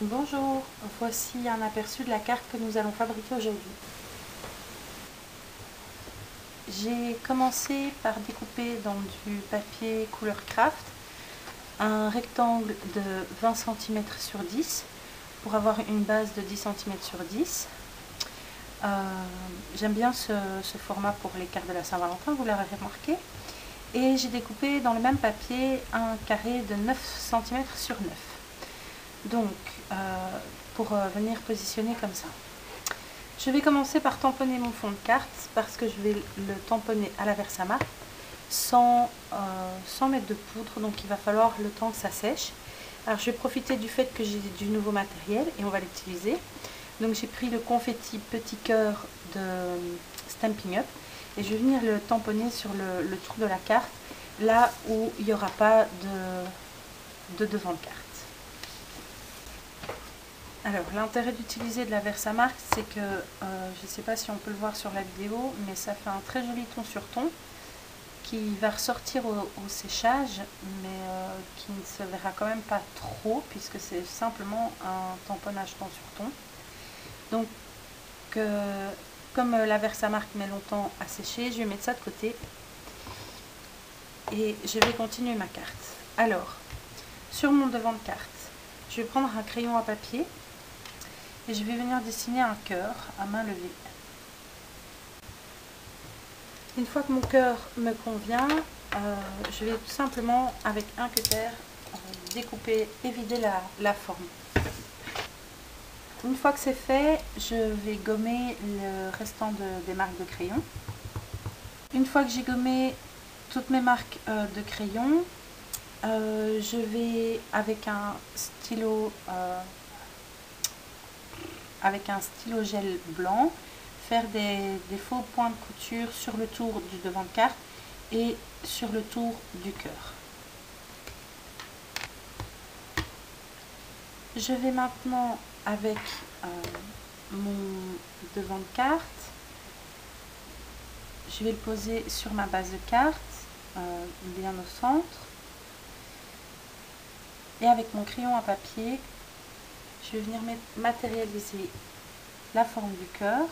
Bonjour, voici un aperçu de la carte que nous allons fabriquer aujourd'hui. J'ai commencé par découper dans du papier couleur craft un rectangle de 20 cm sur 10 pour avoir une base de 10 cm sur 10. J'aime bien ce format pour les cartes de la Saint-Valentin, vous l'aurez remarqué. Et j'ai découpé dans le même papier un carré de 9 cm sur 9. Donc, pour venir positionner comme ça. Je vais commencer par tamponner mon fond de carte parce que je vais le tamponner à la Versamark sans mettre de poudre, donc il va falloir le temps que ça sèche. Alors je vais profiter du fait que j'ai du nouveau matériel et on va l'utiliser. Donc j'ai pris le confetti petit cœur de Stampin' Up et je vais venir le tamponner sur le tour de la carte, là où il n'y aura pas de devant de carte. Alors l'intérêt d'utiliser de la Versamark, c'est que, je ne sais pas si on peut le voir sur la vidéo, mais ça fait un très joli ton sur ton qui va ressortir au séchage, mais qui ne se verra quand même pas trop puisque c'est simplement un tamponnage ton sur ton. Donc comme la Versamark met longtemps à sécher, je vais mettre ça de côté et je vais continuer ma carte. Alors sur mon devant de carte, je vais prendre un crayon à papier et je vais venir dessiner un cœur à main levée. Une fois que mon cœur me convient, je vais tout simplement avec un cutter découper et vider la forme. Une fois que c'est fait, je vais gommer le restant des marques de crayon. Une fois que j'ai gommé toutes mes marques de crayon, je vais avec un stylo gel blanc faire des faux points de couture sur le tour du devant de carte et sur le tour du cœur. Je vais maintenant avec mon devant de carte, je vais le poser sur ma base de carte, bien au centre, et avec mon crayon à papier, je vais venir matérialiser la forme du cœur.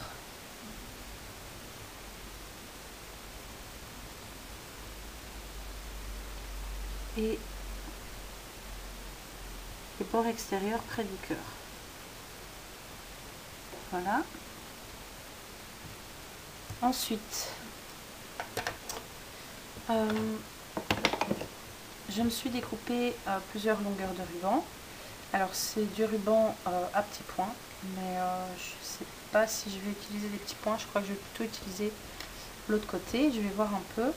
Et les bords extérieurs près du cœur. Voilà. Ensuite, je me suis découpé plusieurs longueurs de ruban. Alors c'est du ruban à petits points, mais je ne sais pas si je vais utiliser des petits points. Je crois que je vais plutôt utiliser l'autre côté. Je vais voir un peu.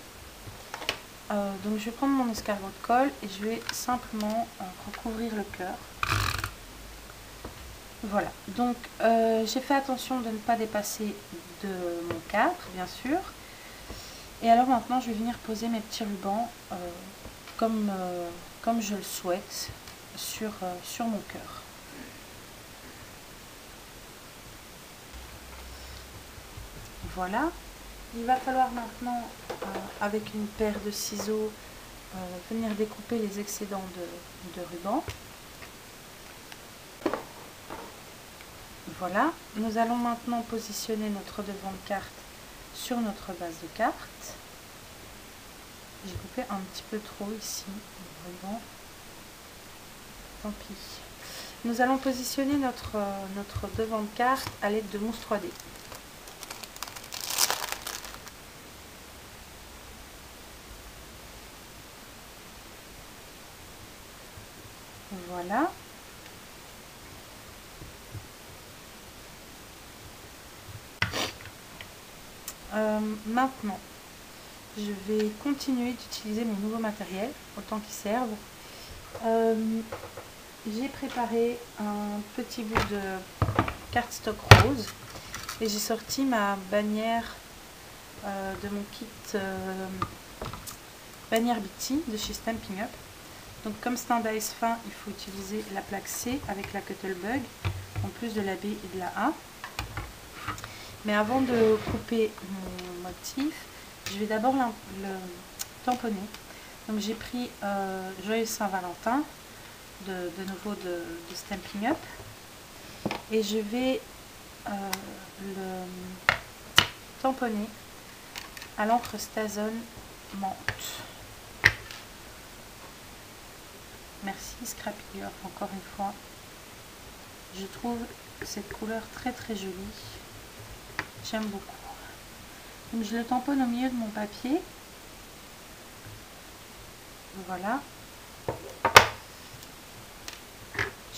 Donc je vais prendre mon escargot de colle et je vais simplement recouvrir le cœur. Voilà, donc j'ai fait attention de ne pas dépasser de mon cadre, bien sûr. Et alors maintenant je vais venir poser mes petits rubans comme je le souhaite sur mon cœur. Voilà. Il va falloir maintenant, avec une paire de ciseaux, venir découper les excédents de ruban. Voilà. Nous allons maintenant positionner notre devant de carte sur notre base de carte. J'ai coupé un petit peu trop ici, le ruban. Tant pis. Nous allons positionner notre devant de carte à l'aide de mousse 3D. Voilà. Maintenant, je vais continuer d'utiliser mon nouveau matériel, autant qu'il serve. J'ai préparé un petit bout de cardstock rose et j'ai sorti ma bannière de mon kit bannière Bitty de chez Stampin' Up. Donc comme c'est un dice fin, il faut utiliser la plaque C avec la Cuttlebug, en plus de la B et de la A. Mais avant de couper mon motif, je vais d'abord le tamponner. Donc j'ai pris Joyeux Saint-Valentin de nouveau de Stampin' Up. Et je vais le tamponner à l'encre Stazon menthe. Merci Scrappy Earth encore une fois. Je trouve cette couleur très très jolie. J'aime beaucoup. Donc je le tamponne au milieu de mon papier. Voilà. Je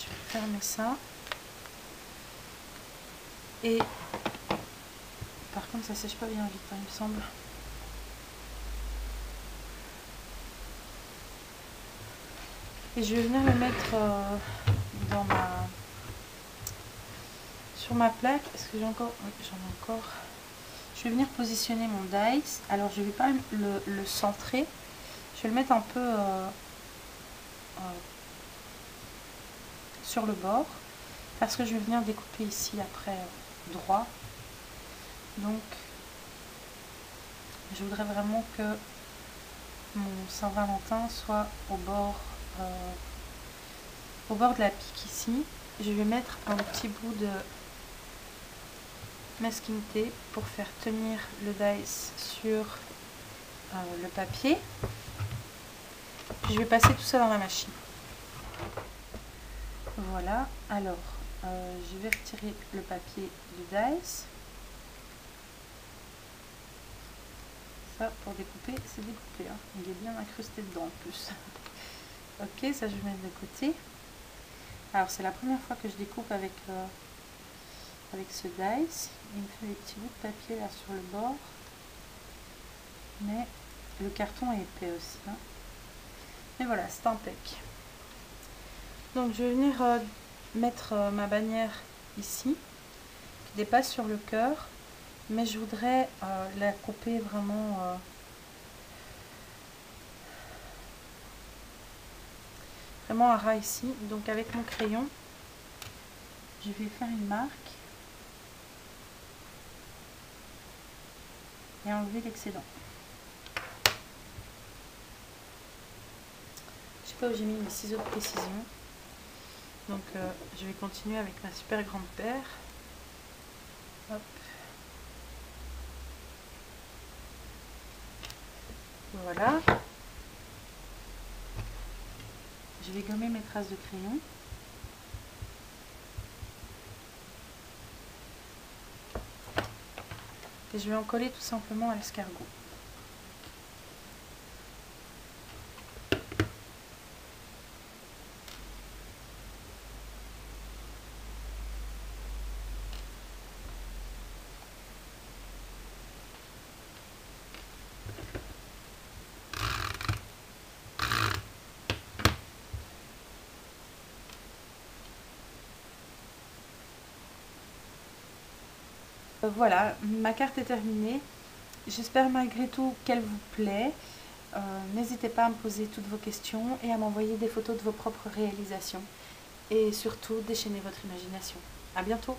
vais fermer ça. Et par contre ça sèche pas bien vite, hein, il me semble. Et je vais venir le mettre dans sur ma plaque. Est-ce que j'ai encore? Oui, j'en ai encore. Je vais venir positionner mon dice. Alors je vais pas le centrer. Je vais le mettre un peu sur le bord. Parce que je vais venir découper ici après droit. Donc je voudrais vraiment que mon Saint-Valentin soit au bord de la pique ici. Je vais mettre un petit bout de masking tape pour faire tenir le dice sur le papier. Puis je vais passer tout ça dans la machine. Voilà, alors je vais retirer le papier du dice. Ça, pour découper, c'est découpé, hein. Il est bien incrusté dedans en plus. Ok, ça je vais mettre de côté. Alors c'est la première fois que je découpe avec ce dice. Il me fait des petits bouts de papier là sur le bord. Mais le carton est épais aussi, hein. Mais voilà, c'est impec. Donc je vais venir mettre ma bannière ici, qui dépasse sur le cœur. Mais je voudrais la couper vraiment à ras ici. Donc avec mon crayon, je vais faire une marque et enlever l'excédent. Je sais pas où j'ai mis mes ciseaux de précision. Donc je vais continuer avec ma super grande paire. Hop. Voilà. Je vais gommer mes traces de crayon. Et je vais en coller tout simplement à l'escargot. Voilà, ma carte est terminée. J'espère malgré tout qu'elle vous plaît. N'hésitez pas à me poser toutes vos questions et à m'envoyer des photos de vos propres réalisations. Et surtout, déchaînez votre imagination. À bientôt!